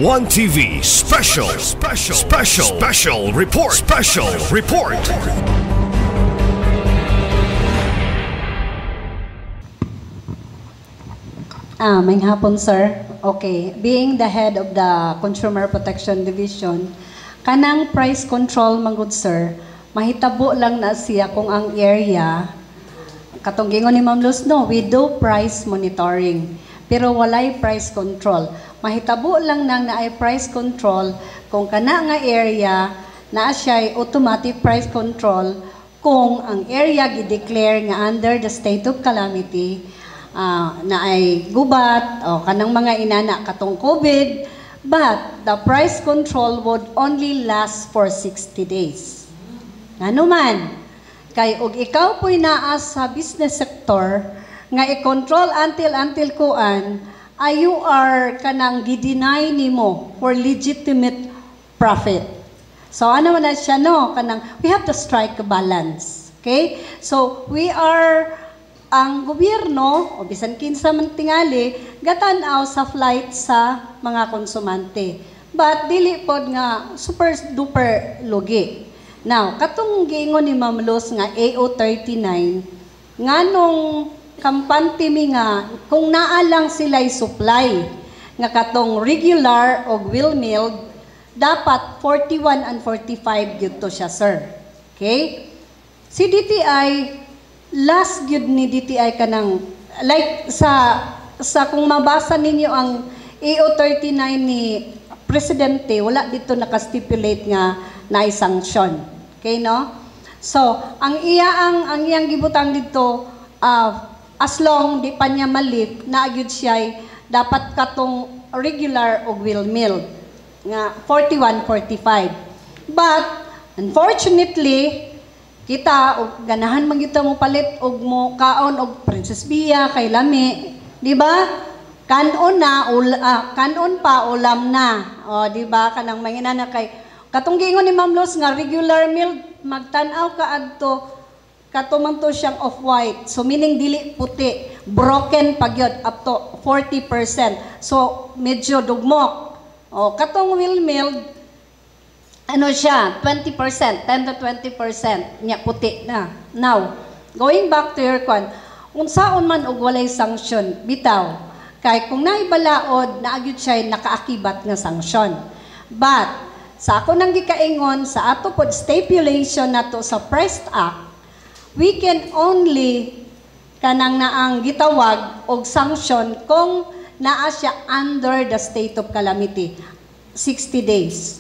One TV special report. May hapon, sir. Okay. Being the head of the Consumer Protection Division, kanang price control, manggod, sir, mahitabo lang na siya kung ang area, katong gingon ni Ma'am Luz, no, we do price monitoring, pero walay price control. Mahitabo lang nang naay price control kung kana nga area na siya automatic price control kung ang area gi-declare nga under the state of calamity, na ay gubat o kanang mga inana katong COVID, but the price control would only last for 60 days. Ano man, kay og ikaw po'y naa sa business sector nga i-control until kuan, you are kanang gi-deny nimo for legitimate profit. So ano man na siya, no, kanang we have to strike a balance. Okay? So we are ang gobyerno, o bisan kinsa man tingali, gatanaw sa flight sa mga konsumante. But dili pod nga super duper lugi. Now, katong giingon ni Ma'am Luz nga AO39, nganong kampante mi nga kung naa lang sila'y supply nga katong regular o wheel milled, dapat 41 and 45 gyud to siya, sir. Okay? Si DTI, last gyud ni DTI kanang like sa kung mabasa ninyo ang AO39 ni Presidente, wala dito naka-stipulate nga na-sanction. Okay, no? So, ang iyang gibutang dito, as long di pa niya malip, na-agyud siya dapat katong regular o wheel mill nga 41-45. But, unfortunately, kita og ganahan man kita mo palit og mo kaon og Princess Bia kay lami, di ba? Kanon pa ulam na. O di ba kanang manginana kay katong giingon ni Ma'am Luz nga regular meal magtan-aw ka adto katuman to siyang off-white. So meaning dili puti, broken pagyod up to 40%. So medyo dugmok. O katong wheel milled ano siya, 20%, 10 to 20% niya puti na. Now, going back to your kwan, unsaon man og walay sanction, bitaw. Kay kung naibalaod, naagyud siya nakaakibat nga sanction. But, sa ako nang gikaingon, sa ato pod stipulation nato sa Price Act, we can only kanang naang gitawag og sanction kung naa siya under the state of calamity, 60 days.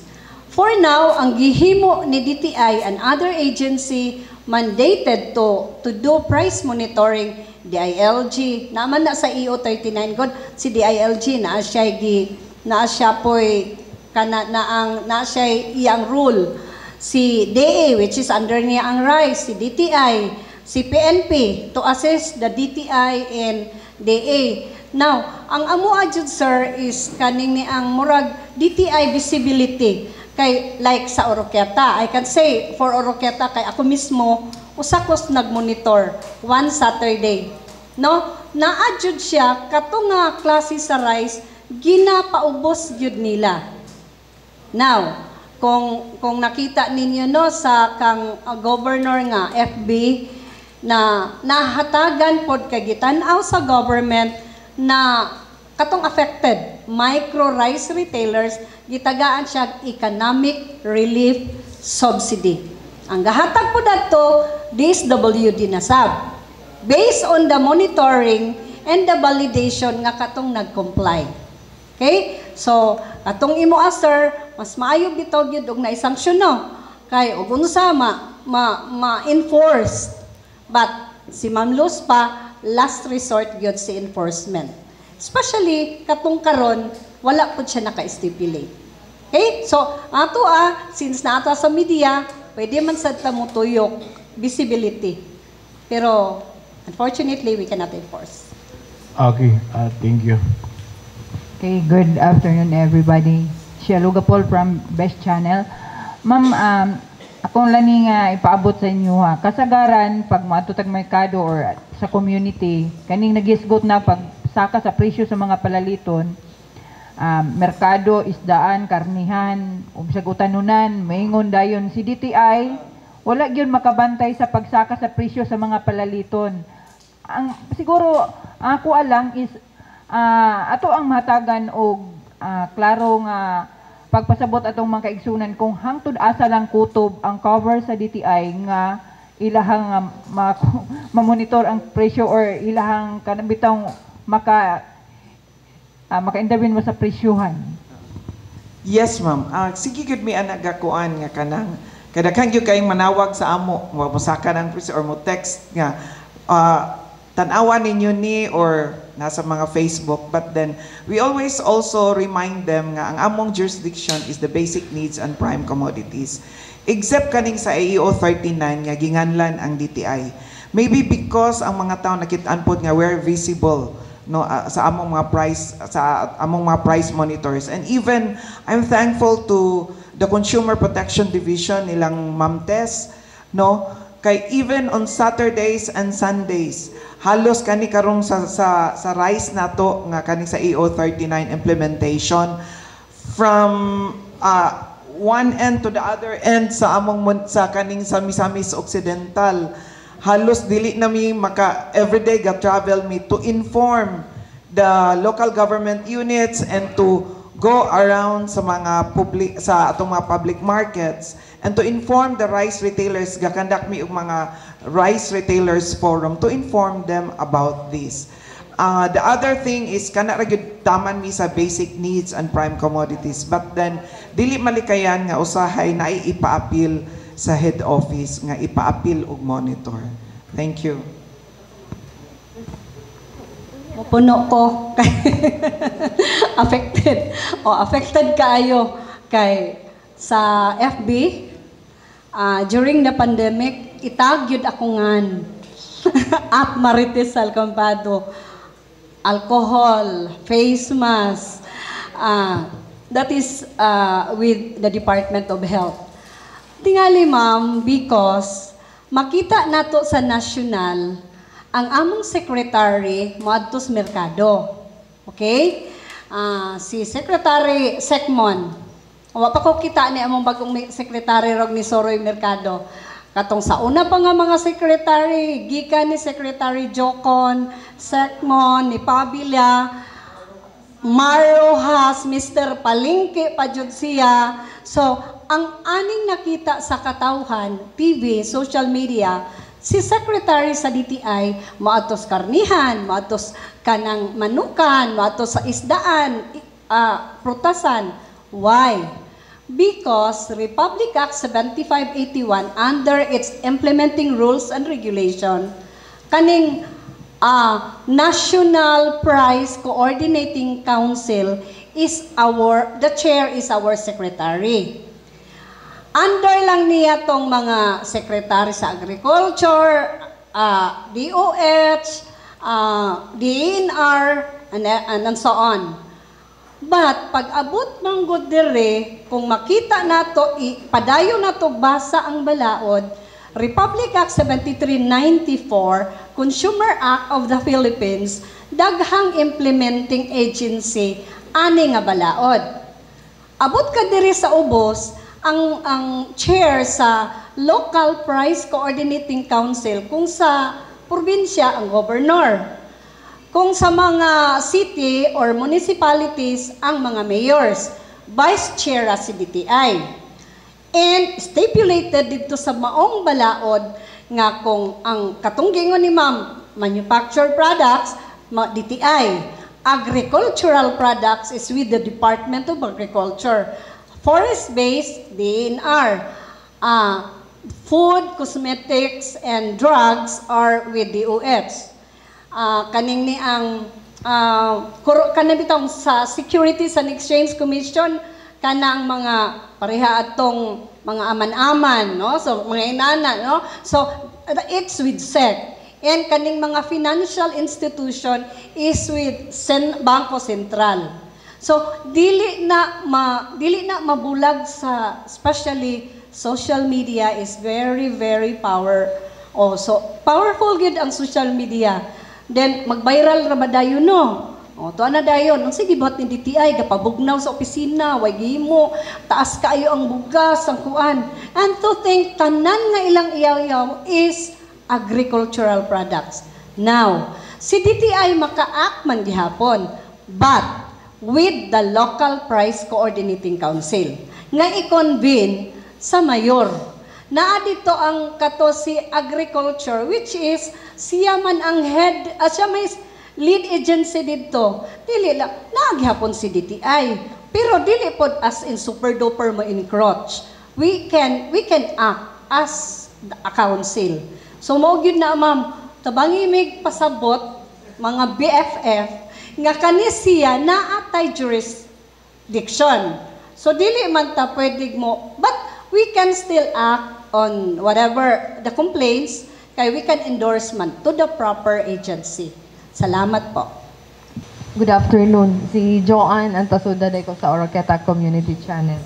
For now, ang gihimo ni DTI and other agency mandated to do price monitoring, DILG, naman na sa EO39 god, si DILG na siya po'y na siya iyang rule. Si DA, which is under niya ang RICE, si DTI, si PNP, to assist the DTI and DA. Now, ang amo adjud, sir, is kaning ni ang murag DTI visibility. Kay like sa Oroquieta, I can say for Oroquieta kay ako mismo usakos nagmonitor one Saturday. No, na-adjud siya kato nga klase sa rice ginapaubos gyud nila. Now, kung nakita ninyo no sa kang governor nga FB na nahatagan pod kay gitan-aw sa government na katong affected micro rice retailers, gitagaan siya economic relief subsidy. Ang gahatag po dato, DSWD na sab. Based on the monitoring and the validation nga katong nag-comply. Okay? So, katong imo sir, mas maayo bitaw gyud og naisanksyon no. Kay og unsa ma-enforce. But si Ma'am Luz pa last resort gyud si enforcement. Especially, katong karon wala po siya naka-stipulate. Okay? So, ato since naata sa media, pwede man sa tamutuyok visibility. Pero, unfortunately, we cannot enforce. Okay, thank you. Okay, good afternoon everybody. Shia Lugapol from Best Channel. Ma'am, akong lani nga ipaabot sa inyo ha. Kasagaran, pag matutag merkado or sa community, kaning nagisgot na pag saka sa presyo sa mga palaliton, merkado, isdaan, karnihan, utanunan, maingon dayon si DTI, wala gyud makabantay sa pagsaka sa presyo sa mga palaliton. Ang siguro ako alang is ato ang mahatagan og klaro nga pagpasabot atong mga kaigsunan kung hangtod asa lang kutob ang cover sa DTI nga ilahang ma-monitor ang presyo or ilahang kanabitang maka-intervene mo sa presyohan. Yes, ma'am. Sige gud mi ana gakuan nga kanang kadaghan gyud kayong manawag sa amo, mosaka ng presyo or mo text nga tan-awan ninyo ni or nasa mga Facebook, but then we always also remind them nga ang among jurisdiction is the basic needs and prime commodities. Except kaning sa AEO 39 nga ginganlan ang DTI. Maybe because ang mga tao nakitaan pod nga we're visible no sa among mga price monitors, and even I'm thankful to the Consumer Protection Division nilang Ma'am Tess no kay even on Saturdays and Sundays halos kani karong sa rice nato nga kani sa AEO 39 implementation from one end to the other end sa among sa kaning sa Misamis Occidental halos dili na mi maka everyday ga travel me to inform the local government units and to go around sa mga atong mga public markets and to inform the rice retailers, gakandak mi og mga rice retailers forum to inform them about this. The other thing is kana ra gyud taman mi sa basic needs and prime commodities, but then dili malikayan nga usahay na ipa-appeal sa head office nga ipa-appeal og monitor. Thank you. Puno ko kay affected kaayo kay sa FB during the pandemic itag yun ako ngan at Marites Alcampado alcohol, face mask, that is with the Department of Health. Tingali ma'am, because makita nato sa national ang among secretary moadto sa merkado. Okay? Si Secretary Secmon. Wa pa ko kita ni among bagong secretary rog ni Soroy Mercado. Katong sa una pa nga mga secretary, gikan ni Secretary Jocon, Secmon, ni Pabila, Marohas, Mr. Palingki, Pajud siya. So, ang aning nakita sa katawhan, TV, social media, si Secretary sa DTI, maatos karnihan, maatos kanang manukan, maatos sa isdaan, prutasan. Why? Because Republic Act 7581 under its implementing rules and regulation, kaning National Price Coordinating Council is the chair is our secretary. Under lang niya tong mga secretary sa agriculture, DOH, DNR, and so on. But pag abot ng good dire, kung makita nato, padayo nato basa ang balaod, Republic Act 7394, Consumer Act of the Philippines, daghang implementing agency ani nga balaod. Abot ka dire sa ubos, ang chair sa Local Price Coordinating Council, kung sa probinsya ang governor. Kung sa mga city or municipalities, ang mga mayors, vice chair si DTI. And stipulated dito sa maong balaod nga kung ang katunggingon ni ma'am, manufactured products, DTI. Agricultural products is with the Department of Agriculture. Forest-based, DNR. Food, cosmetics, and drugs are with DOH. Kaning ni ang kanang bitong sa Securities and Exchange Commission kanang mga pareha atong mga aman-aman no, so mga inana no, so it's with SEC, and kaning mga financial institution is with Bangko Sentral. So dili na mabulag sa, especially social media is very powerful gid ang social media. Then, mag-viral ra ba dayon no? O, to na dayon. Ang sige, buhat ni DTI, gapabugnaw sa opisina, way gihimo, taas kaayo ang bugas, ang kuan. And to think, tanan nga ilang iyaw-iyaw is agricultural products. Now, si DTI maka-act man gihapon, but with the local price coordinating council nga i-convene sa mayor. Naa dito ang kato si agriculture, which is siya man ang head, siya may lead agency dito. Dili lang, naghapon si DTI. Pero dili pod as in super duper mo encroach. We can act as a council. So mao gyud na ma'am, tabangi mig pasabot mga BFF nga kani siya naatay jurisdiction. So dili man ta pwede mo, but we can still act on whatever the complaints, kay we can endorsement to the proper agency. Salamat po. Good afternoon. Si Joanne Antasuda ko sa Oroqueta Community Channel.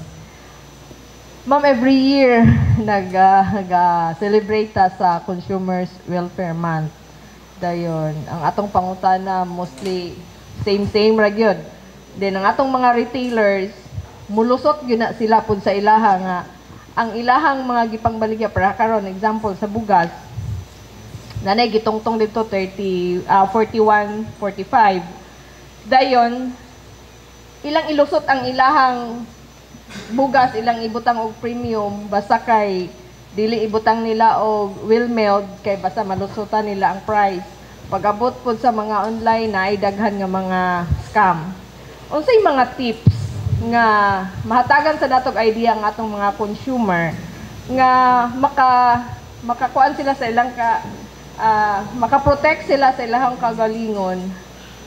Ma'am, every year nag-celebrate ta sa Consumers Welfare Month. Dayon, ang atong pangutana mostly same ra gyud. Then ang atong mga retailers mulusot gyud na sila pud sa ilaha nga ang ilahang mga gipangbaligya para karon example sa bugas nanay gitongtong dito 41, 45. Dayon ilang ilusot ang ilahang bugas, ilang ibutang og premium basta kay dili ibutang nila og Wilmeld kay basta malusutan nila ang price. Pag-abot pud sa mga online na ay daghan nga mga scam. Unsay mga tips nga mahatagan sa datog idea ang atong mga consumer nga makakuan sila sa ilang makaprotect sila sa ilang kagalingon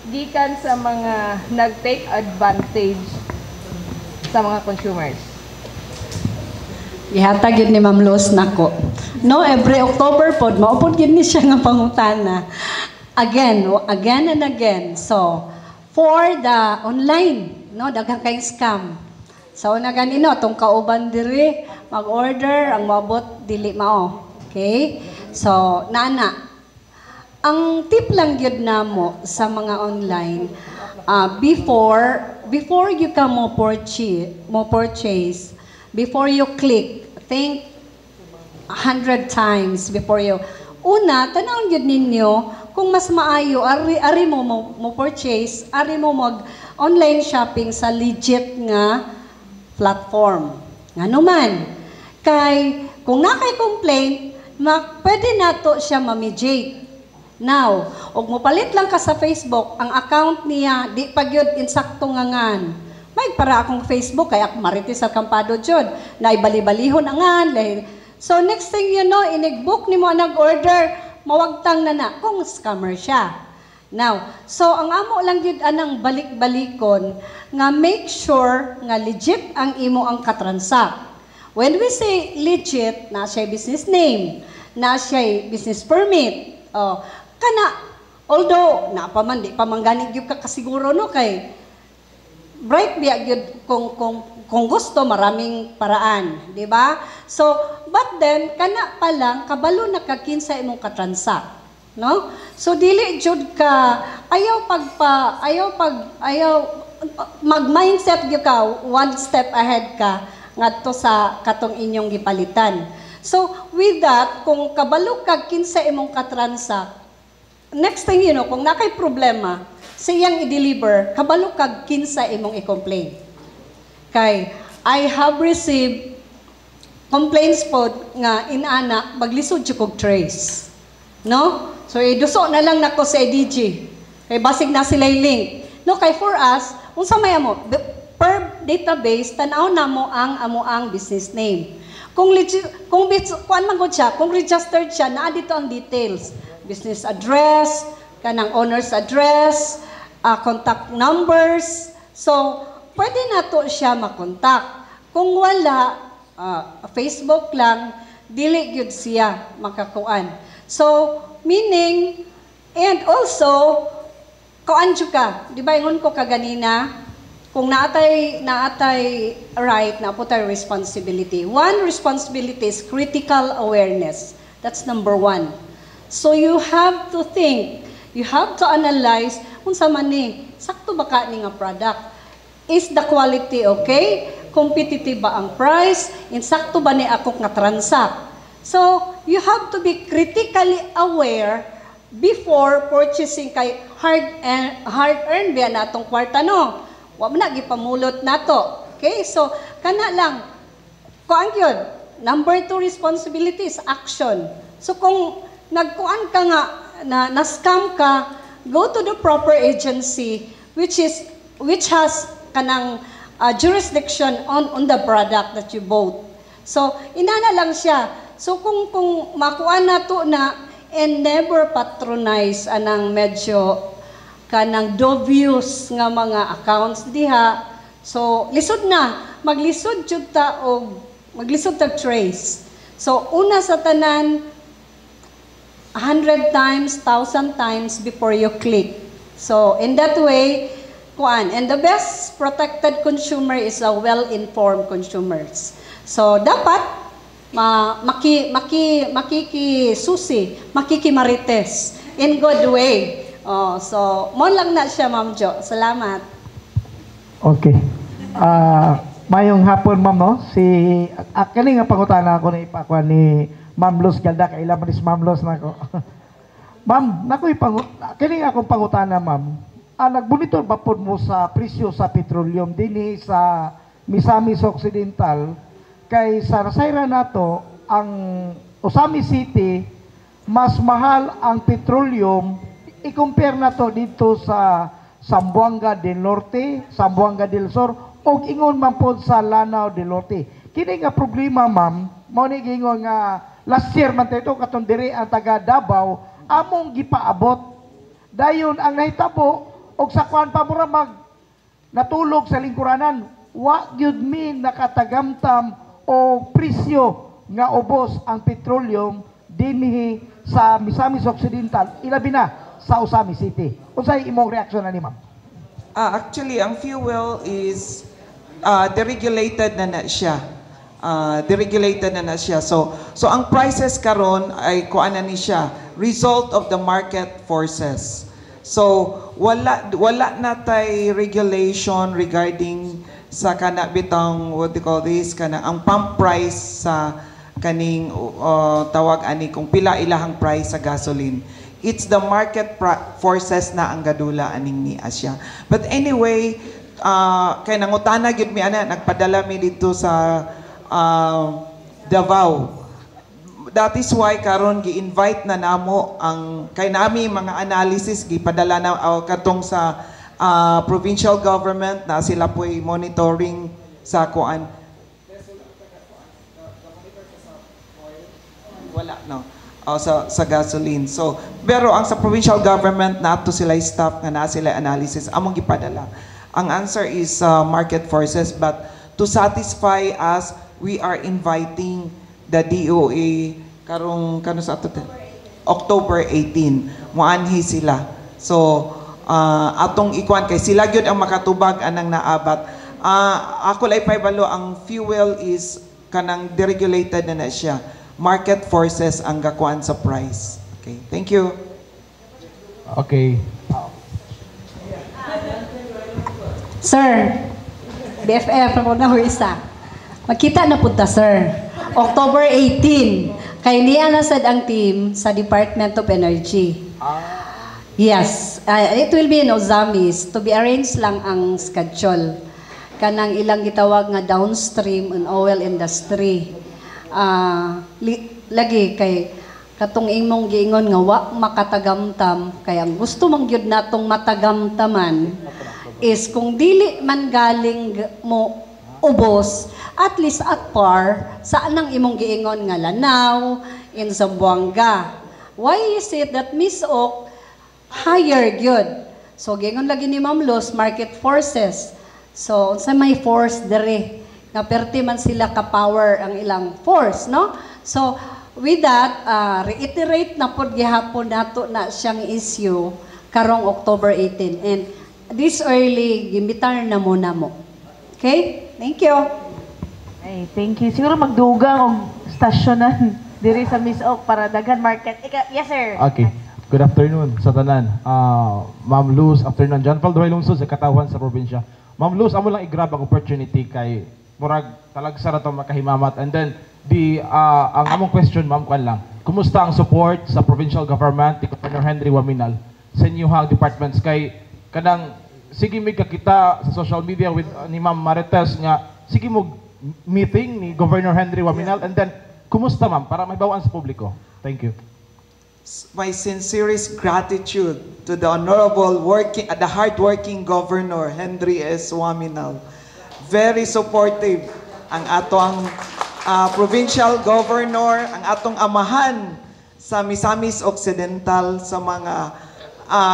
gikan sa mga nag-take advantage sa mga consumers. Ihatag yun ni Ma'am Luz nako. No, every October pod maupod yun ni siya nga pangutana. Again and again. So, for the online, no, daghang kayong scam. So, na ganino, tong kauban diri, mag-order, ang mabot, dili mao. Okay? So, naana. Ang tip lang yun na mo sa mga online, before you come mo purchase, before you click, think 100 times before you. Una, tanawon yun ninyo, kung mas maayo, ari mo purchase, ari mo mag-online shopping sa legit nga platform. Nga naman, kay, kung nakay complaint, pwede na to siya ma-mediate. Now, og mopalit lang ka sa Facebook, ang account niya, di pa gyud insakto nga ngan. May para akong Facebook, kaya ako maritis sa kampado jud. Naibali-balihon ang ngan. So, next thing you know, inigbook ni mo nag-order, mawagtang na kung scammer siya. Now, so ang amo lang yun anang balik-balikon nga make sure nga legit ang imo ang katransak. When we say legit, na siya business name, na siya business permit, although napaman di pamanggani gyud ka kasiguro no kay bright biya gyud kung gusto maraming paraan, di ba? So, but then kana pa lang kabalo na kakinsa imong katransak, no? So dili jud ka ayaw mag-mindset gyud ka one step ahead ka ngadto sa katong inyong gipalitan. So, with that, kung kabalo kag kinsa imong katransak, next thing you know, kung nakay problema, siyang i-deliver, kabalo kag kinsa imong i-complain. Kay, I have received complaints po nga inana, maglisod siya kog trace. No? So, iduso na lang nako sa EDG. Kay, basig na sila link. No, kay for us, unsa may amo, per database, tanaw na mo ang amoang business name. Kung registered siya, naa dito ang details. Business address, kanang owner's address, contact numbers. So, pwede na to siya makontak. Kung wala, Facebook lang, dili gyud siya makakuan. So, meaning, and also, kaanjo ka. Di ba, ingon ko kaganina, kung naatay right, naapotay responsibility. One responsibility is critical awareness. That's number one. So you have to think, you have to analyze unsa man ni, sakto ba ka ni nga product? Is the quality okay? Competitive ba ang price? Insakto ba ni ako nga transact? So, you have to be critically aware before purchasing kay hard-earned ba natong kwarta, no? Wa man na gipamulot nato. Okay? So, kana lang. Kuan gyud. Number 2 responsibility is action. So, kung nagkuan ka nga, na-scam ka, go to the proper agency which has kanang jurisdiction on the product that you bought. So, inana lang siya. So, kung makuha na to na and never patronize anang medyo kanang dubious nga mga accounts diha. So, lisod na. Maglisod jud ta og maglisod ta trace. So, una sa tanan, 100 times, 1,000 times before you click. So, in that way, kuan. And the best protected consumer is a well-informed consumers. So, dapat makikimarites in good way. Oh, so, mo lang na siya, Ma'am Jo. Salamat. Okay. Mayong hapon, Ma'am, no? Kani nga pangutana ako na ipakuha ni Ma'am Luz Galda, kailan manis Ma'am Luz na ako. Ma'am, kani nga akong pangutana, Ma'am. Nagbunitor ba po mo sa presyo sa petroleum dinhi sa Misamis Occidental kay sa Rasaira nato ang Osami City mas mahal ang petroleum i-compare nato dito sa Zamboanga del Norte, Zamboanga del Sur og ingon man pod sa Lanao del Norte. Kini nga problema, ma'am, mao ni gingon nga last year man tayo katong diri ang taga Davao among gipaabot. Dayon ang nahitabo og sa kuan pa mura natulog sa lingkuranan, wa gyud mi nakatagamtam o presyo nga ubos ang petroleum dinhi sa Misamis Occidental, ilabi na sa Osami City. Unsay imong reaksyon ani, ma'am? Actually, ang fuel is deregulated na siya. Deregulated na siya. So ang prices karon ay kuan na ni siya, result of the market forces. So wala na tay regulation regarding sa kana bitang what they call this kana ang pump price sa kaning tawag ani kung pila ilahang price sa gasoline. It's the market forces na ang gadula aning ni Asia. But anyway, kay nangutana gyud mi ana nagpadala mi dito sa Davao. That is why karon gi-invite na namo ang kay nami mga analysis gipadala na katong sa provincial government na sila po'y monitoring sa kuan. Wala no. Sa gasoline. So pero ang sa provincial government nato sila staff nga na sila analysis among gipadala. Ang answer is market forces, but to satisfy us we are inviting the DOA karong kano sa ato October 18 moanhi sila. So atong ikuan kay sila gyud ang makatubag anang naabat. Ako lay paibalo ang fuel is kanang deregulated na siya. Market forces ang gakuan sa price. Okay, thank you. Okay. Sir, BFF ako na ho isa. Magkita na punta, sir. October 18. Kay niya na sad ang team sa Department of Energy. Yes, it will be in Ozamis. To be arranged lang ang schedule. Kanang ilang gitawag nga downstream and oil industry. Lagi kay katong imong giingon nga wa makatagamtam kay ang gusto mong gyud natong matagamtaman is kung dili man galing mo ubos at least at par sa anang imong giingon nga Lanao in Zamboanga. Why is it that Miss Oak higher gyud? So giingon lagi ni Ma'am Luz, market forces. So unsa may force dere nga perti man sila ka power ang ilang force, no? So with that, reiterate na pod gihapon nato na siyang issue karong October 18 and this early gimbitar na muna mo. Okay? Thank you. Ay, thank you. Siguro magdugang og stasyonan diri sa Miss Oak para daghan market. Yes, sir. Okay. Good afternoon sa tanan. Ma'am Luz, afternoon. John Paul Duhay Lungsod sa Katawan sa probinsya. Ma'am Luz, amo lang i-grab ang opportunity kay murag talagsa na to makahimamat. And then, ang among question, ma'am, kwan lang. Kumusta ang support sa provincial government ni Governor Henry Waminal sa inyong departments kay kanang sige mig kita sa social media with ni Ma'am Marites nga sige mo meeting ni Governor Henry Waminal and then kumusta ma'am para mahibawan sa publiko. Thank you. My sincerest gratitude to the honorable the hardworking Governor Henry S. Waminal. Very supportive ang atong provincial governor, ang atong amahan sa Misamis Occidental sa mga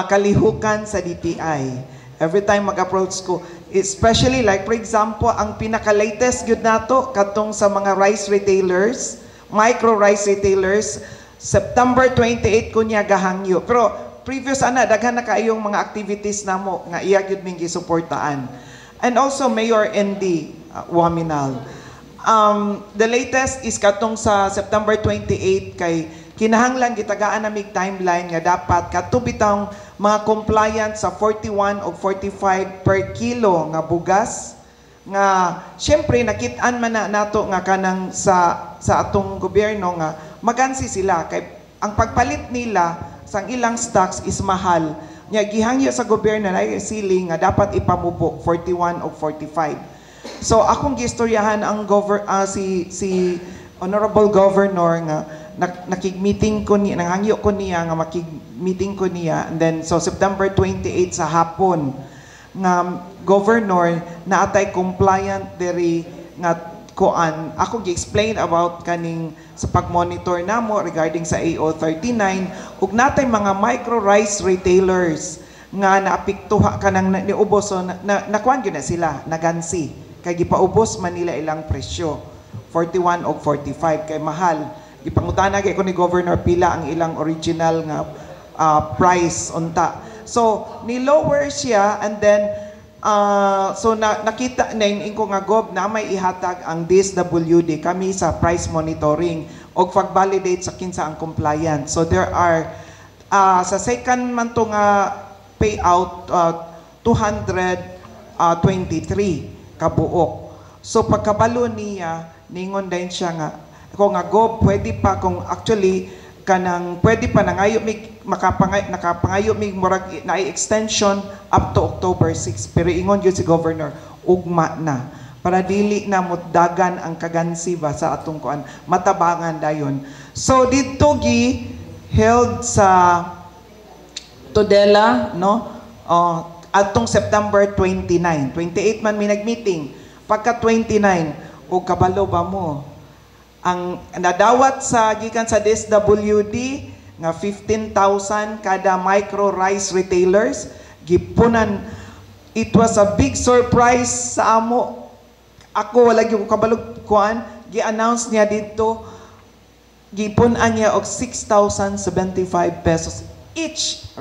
kalihukan sa DTI. Every time mag-approach ko, especially like for example, ang pinaka-latest gyud nato katong sa mga rice retailers, micro rice retailers, September 28 ko niya gahangyo. Pero previous daghan na kaayong mga activities namo nga iya gyud ming gisuportaan. And also Mayor ND Waminal. The latest is katong sa September 28 kay kinahanglan gitagaan na mig timeline nga dapat katubitang mga compliant sa 41 o 45 per kilo nga bugas nga syempre nakit-an man na nato nga kanang sa atong gobyerno nga magansi sila kay ang pagpalit nila sa ilang stocks is mahal nya gihangyo sa gobyerno na ceiling nga dapat ipamubo 41 o 45. So akong gistoryahan ang si Honorable Governor nga nakig-meeting ko niya, nanghangyo ko niya nga makig-meeting ko niya and then so September 28 sa hapon nga Governor na atay compliant diri nga kuan ako gi-explain about kaning sa pag-monitor namo regarding sa AO39 ug natay mga micro rice retailers nga naapektuha kanang niubos so nakuan gyud na sila nagansi kay gipaubos man nila ilang presyo 41 o 45 kay mahal gipangutana kay ko ni Governor pila ang ilang original nga price unta so ni lower siya and then so nakita na ko nga gob na may ihatag ang DSWD kami sa price monitoring o pag-validate sa kinsa ang compliance. So there are sa second man to nga payout 223 kabuok. So pagkabalo niya ningon din siya nga ko nga gob pwede pa kung actually kanang pwede pa nangayo mig nakapangayo mig murag na extension up to October 6 pero ingon gyud si Governor ugma na para dili na mutdagan ang kagansi ba sa atong kuan matabangan dayon. So didto gi held sa Tudela no atong September 29 28 man mi nagmeeting pagka 29 o kabalo ba mo ang nadawat sa gikan sa DSWD nga 15,000 kada micro rice retailers gipunan. It was a big surprise sa amo. Ako wala gyud ko kabalog kuan gi-announce niya dito gipunan niya og 6,075 pesos each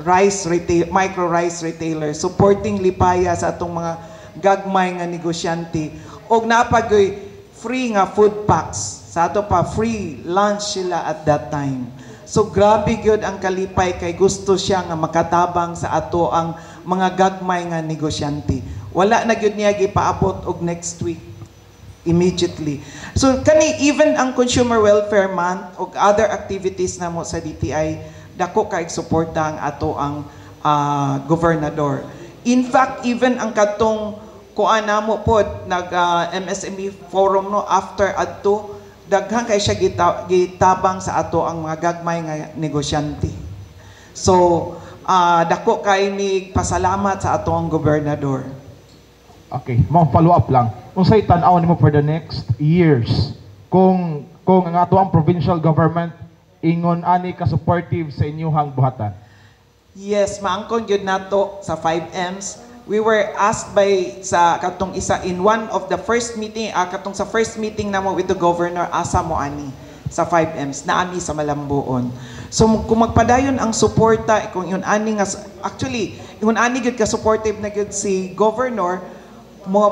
micro rice retailer supporting Lipaya sa atong mga gagmay nga negosyante og napagoy free nga food packs. Sa ato pa, free lunch sila at that time. So grabe gyud ang kalipay kay gusto siya nga makatabang sa ato ang mga gagmay nga negosyante. Wala na gyud niya gipaabot og next week immediately. So kani even ang Consumer Welfare Month og other activities namo sa DTI dako kay suporta ang ato ang gobernador. In fact, even ang katong kuan namo pod nag MSME forum no after adto daghan kay siya gitabang sa ato ang mga gagmay nga negosyante. So, dako kay ni pasalamat sa ato ang gobernador. Okay, ma'am, follow up lang. Unsay tan-aw nimo for the next years kung ang ato ang provincial government ingon ani ka supportive sa inyong buhatan? Yes, maangkon gyud nato sa 5Ms. We were asked by sa katong isa in one of the first meeting katong sa first meeting namo with the governor asa mo ani sa 5Ms naami sa Malambuon. So kung magpadayon ang suporta kung yun ani nga actually yun ani gyud ka supportive na gyud si governor mo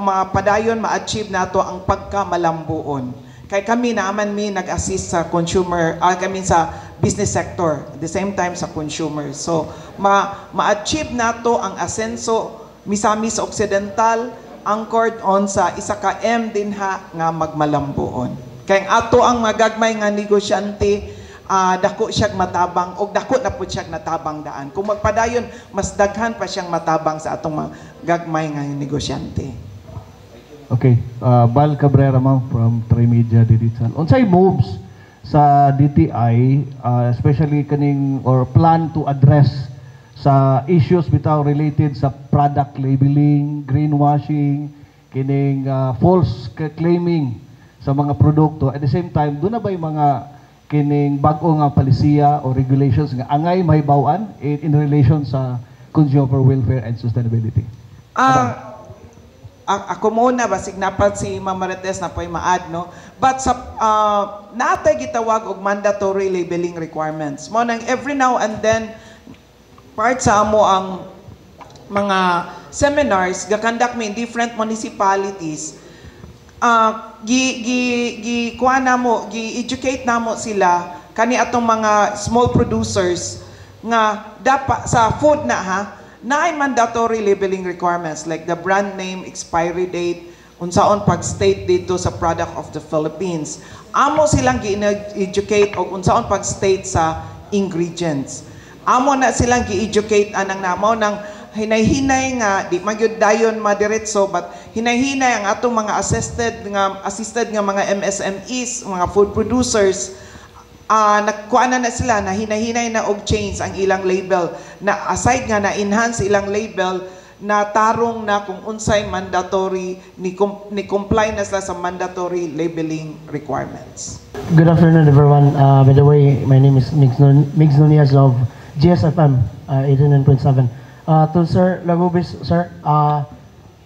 mapadayon ma-achieve nato ang pagka Malambuon. Kay kami naaman mi nag-assist sa consumer kami sa business sector, at the same time sa consumers. So, ma-achieve nato ang asenso Misamis Occidental, anchored on sa isa ka M din ha nga magmalambuon. Kaya ato ang magagmay nga negosyante, dako siyang matabang o dako na po siyang natabang daan. Kung magpadayon, mas daghan pa siyang matabang sa atong mga gagmay nga negosyante. Okay, Bal Cabrera ma'am from Trimedia Digital. Unsay moves sa DTI, especially kaning or plan to address sa issues bitaw related sa product labeling, greenwashing, kining false claiming sa mga produkto. At the same time, doon na ba yung mga kining bag-o nga palisiya o regulations nga angay mahibawan in relation sa consumer welfare and sustainability? Ako muna, basig napat si Ma'am Marites na po'y ma-add, no? But sa, natay gitawag og mandatory labeling requirements. Mo nang every now and then, part sa amo ang mga seminars, gakandak me in different municipalities, gi-educate namo sila, kani atong mga small producers, nga dapat sa food na ha, na ay mandatory labeling requirements like the brand name, expiry date, unsaon pag-state dito sa product of the Philippines. Amo silang gi-educate og unsaon pag-state sa ingredients. Amo na silang gi-educate anang namo ng hinay-hinay nga di magyud dayon madiretso but hinay-hinay ang atong mga assisted nga mga MSMEs, mga food producers. Nagkuana na sila na hinay-hinay na og change ang ilang label na aside nga na enhance ilang label na tarong na kung unsay mandatory ni comply na sila sa mandatory labeling requirements. Good afternoon everyone. By the way, my name is Migs Nunez of GSFM 89.7. To Sir Lagubis, Sir,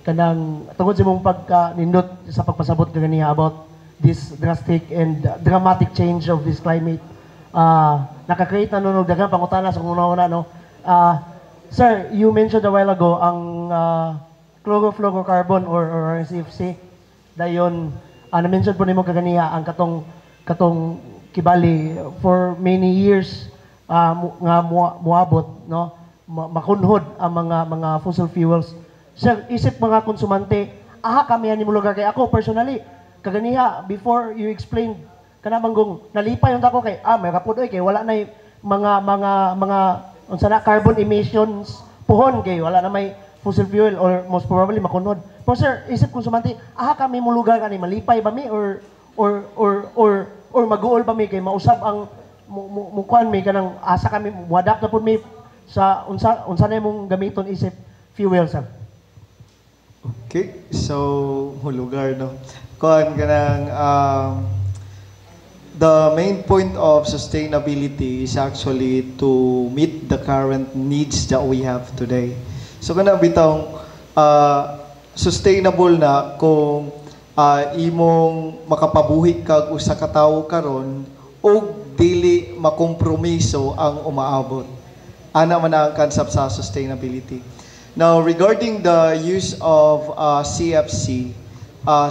kanang tungod sa mong pagka-nindot sa pagpasabot kaniya about this drastic and dramatic change of this climate, naka-create na nunog daghang pangutana sa una-una, no? Sir, you mentioned a while ago ang chlorofluorocarbon or CFC. Dayon, na-mention po nimo kaganiya ang katong kibali for many years nga muabot, no? Makunhod ang mga fossil fuels. Sir, isip mga konsumante, kami ani mo lugar kay ako personally kaganiha before you explained kanabanggong nalipay yung ako kay may rapod kay wala na mga unsa na carbon emissions puhon kay wala na may fossil fuel or most probably makunod. Pero sir, isip konsumante, kami mo lugar kani malipay ba mi or mag-uol ba mi kay mausab ang mukuan mi kanang asa kami mo-adapt na pud mi sa unsa na imong gamiton isip fuel sir. Okay, so hulugar no. Kuan kanang the main point of sustainability is actually to meet the current needs that we have today. So kana bitong sustainable na kung imong makapabuhi kag usa ka tawo karon og dili makompromiso ang umaabot. Ana man ang concept sa sustainability. Now, regarding the use of CFC,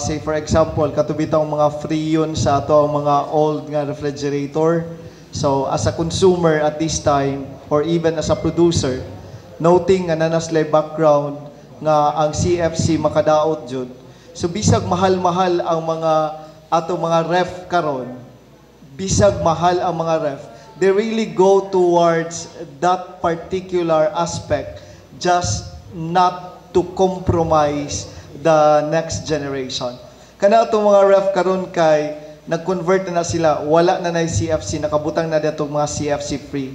say for example, katubitang mga freon sa ato mga old nga refrigerator. So, as a consumer at this time, or even as a producer, noting nga nanaslay background nga ang CFC makadaot jud. So, bisag mahal-mahal ang ato mga ref karon, bisag mahal ang mga ref, they really go towards that particular aspect just not to compromise the next generation. Kana itong mga ref karon kay nag-convert na sila, wala na na CFC, nakabutang na datong mga CFC free.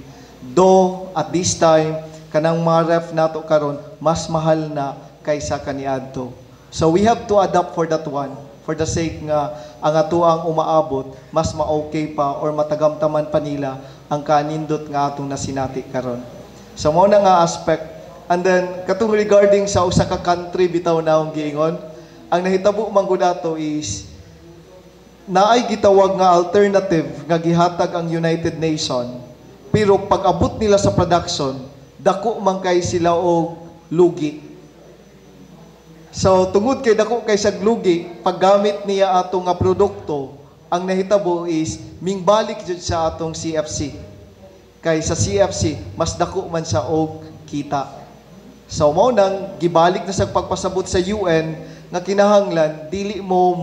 Though at this time, kanang mga ref nato karon mas mahal na kaysa kaniadto. So we have to adapt for that one. For the sake nga ang atuang umaabot, mas ma-okay pa or matagamtaman pa nila ang kanindot nga atong nasinati karon. So mao na nga aspect. And then katong regarding sa usa ka country bitaw naong giingon, ang nahitabo man gud ato is naay gitawag nga alternative nga gihatag ang United Nations. Pero pag abot nila sa production, dako man kay sila og lugi. So, tungod kay dako kay sa glugi, paggamit niya atong nga produkto, ang nahitabo is mingbalik jud sa atong CFC. Kay sa CFC, mas dako man siya og kita. So mao nang gibalik na sa pagpasabot sa UN nga kinahanglan dili mo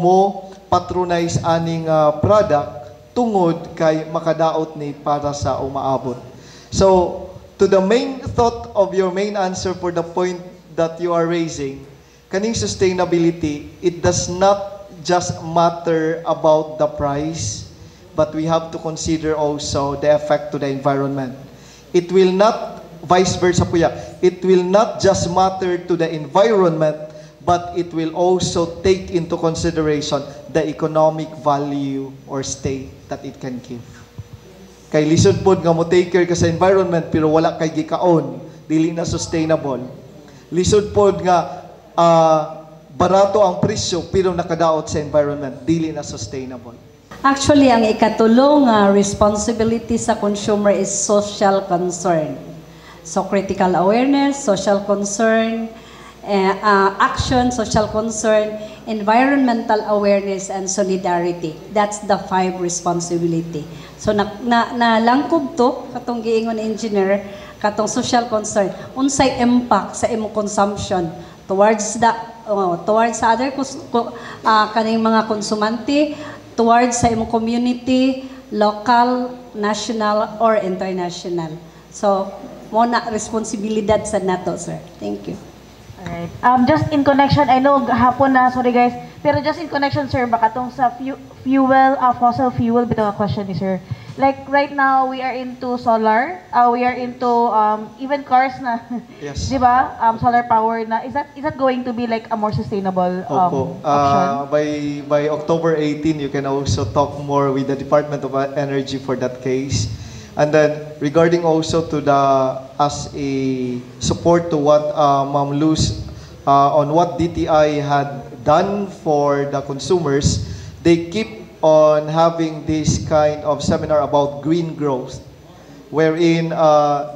patronize aning product tungod kay makadaot ni para sa umaabot. So to the main thought of your main answer for the point that you are raising, kaning sustainability, it does not just matter about the price, but we have to consider also the effect to the environment. It will not, vice versa po ya, it will not just matter to the environment, but it will also take into consideration the economic value or state that it can give. Kay lisod pod nga mo take care ka sa environment pero wala kay gikaon, dili na sustainable. Lisod pod nga barato ang presyo pero nakadaot sa environment, dili na sustainable. Actually, ang ikatulong responsibility sa consumer is social concern. So critical awareness, social concern, action, social concern, environmental awareness, and solidarity. That's the 5 responsibility. So nalangkob to, katong giingon engineer, katong social concern, unsay impact sa imong consumption towards sa other kaning mga konsumante, towards sa imong community, local, national, or international. So, mo na responsibilidad sa nato, sir. Thank you. Alright. Just in connection, I know hapon na, sorry guys, pero just in connection, sir, baka tong sa fossil fuel, bitaw ang question ni sir. Like right now, we are into solar, we are into even cars na, yes. Di ba? Solar power na. Is that going to be like a more sustainable option? By October 18, you can also talk more with the Department of Energy for that case. And then regarding also to as a support to what Ma'am Luz on what DTI had done for the consumers, they keep on having this kind of seminar about green growth, wherein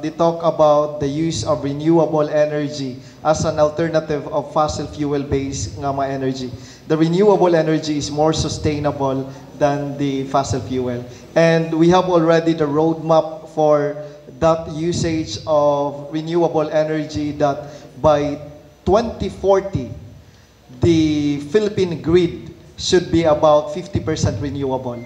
they talk about the use of renewable energy as an alternative of fossil fuel-based nga mga energy. The renewable energy is more sustainable than the fossil fuel. And we have already the roadmap for that usage of renewable energy that by 2040, the Philippine grid should be about 50% renewable.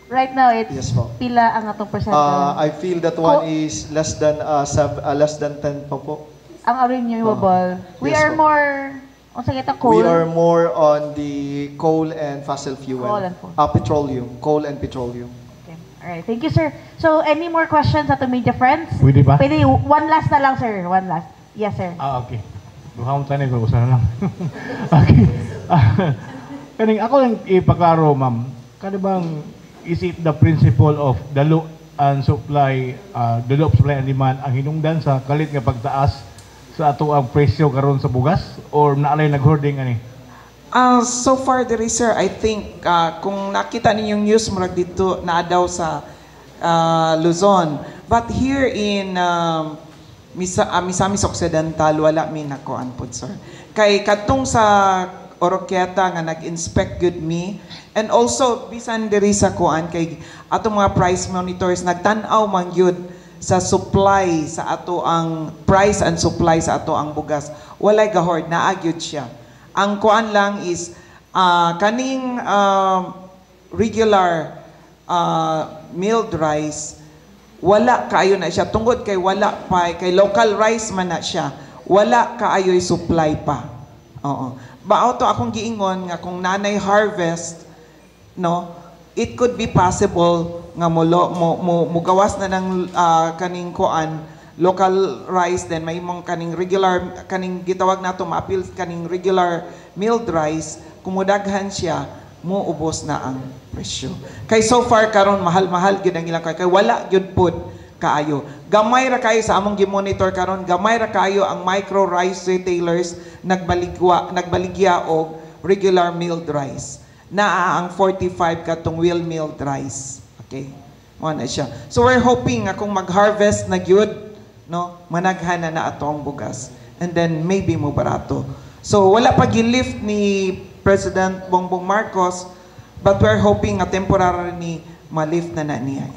Right now, it's yes, po. Pila ang atong percent? I feel that one is less than 10 pa po. Ang renewable. We yes, are po. more, coal? We are more on the coal and fossil fuel. Coal and petroleum. Coal and petroleum. Okay. Alright, thank you, sir. So, any more questions ato media friends? Pwede ba? Pwede, one last na lang, sir. One last. Yes, sir. Okay. Duha mo tanin ko, usa na lang. Okay. Kaning ako lang ipaklaro, ma'am. Kani bang is it the principle of the law and supply, the law of supply and demand ang hinungdan sa kalit nga pagtaas sa ato ang presyo karon sa bugas or naalay nag-hoarding ani? So far diri sir, I think kung nakita ninyong news murag dito na daw sa Luzon. But here in Misamis Occidental wala mi nakuan pod sir. Kay kadtong sa Oroquieta nga nag-inspect good me and also bisan diri sa kuan kay ato mga price monitors nagtan-aw man gyud sa supply sa ato ang price and supply sa ato ang bugas. Walay gahord na agyud siya. Ang kuan lang is kaning regular milled rice wala kaayo na siya tungod kay wala pa kay local rice man na siya. Wala kaayoy supply pa. Oo. Bao to akong giingon nga kung nanay harvest, no, it could be possible nga mo gawas na ng kaning kuan local rice then may mong kaning regular kaning gitawag nato maapil kaning regular milled rice kumudaghan siya mo ubos na ang presyo. Kay so far karon mahal-mahal gyud ang ilang kay wala gyud pod kaayo. Gamay ra kayo sa among gi-monitor karon, gamay ra kayo ang micro rice retailers nagbaligya og regular milled rice. Naa ang 45 katong wheel milled rice. Okay? Mo na siya. So we're hoping nga kung mag-harvest na gyud, no, managhan na ato ang bugas. And then maybe mo barato. So wala pa gi-lift ni President Bongbong Marcos, but we're hoping nga temporarily ma-lift na niya.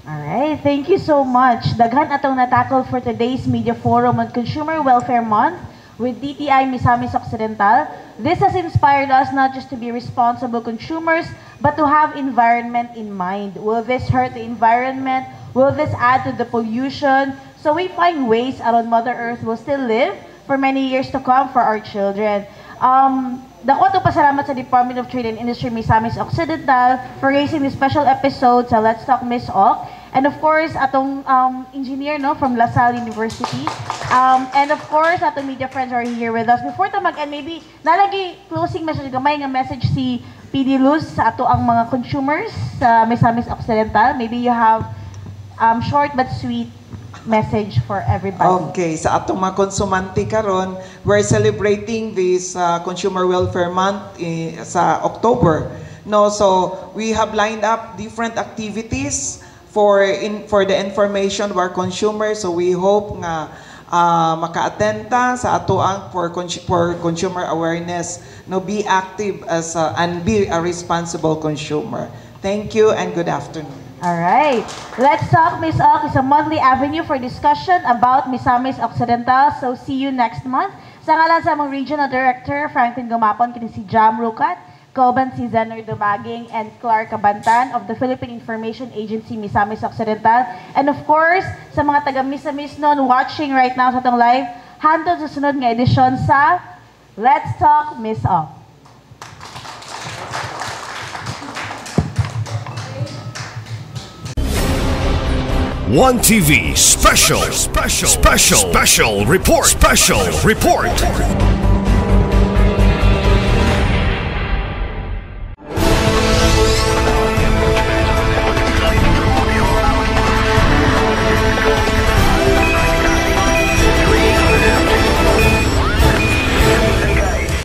Alright, thank you so much. Daghan atong natakol for today's media forum on Consumer Welfare Month with DTI Misamis Occidental. This has inspired us not just to be responsible consumers, but to have environment in mind. Will this hurt the environment? Will this add to the pollution? So we find ways around Mother Earth will still live for many years to come for our children. Dako to pasalamat sa Department of Trade and Industry Misamis Occidental for raising this special episode sa Let's Talk Miss Oc. And of course, atong engineer no from LaSalle University. And of course, atong media friends are here with us. Before to mag-end, maybe nalagi closing message, gamay nga message si PD Luz sa ato ang mga consumers sa Misamis Occidental. Maybe you have short but sweet message for everybody. Okay, sa atong mga konsumante karon, we're celebrating this Consumer Welfare Month sa October. No, so we have lined up different activities for the information of our consumers. So we hope nga maka-attend ta sa atoang for consumer awareness. No, be active as and be a responsible consumer. Thank you and good afternoon. Alright, Let's Talk Miss Oc is a monthly avenue for discussion about Misamis Occidental. So see you next month. Sa ngalan sa among Regional Director, Franklin Gumapon, kini si Jam Rucat, kauban si Zenor Dumaging, and Clark Cabantan of the Philippine Information Agency Misamis Occidental. And of course, sa mga taga Misamis noon watching right now sa itong live, hantod sa sunod nga edisyon sa Let's Talk Miss Oc. One TV special report.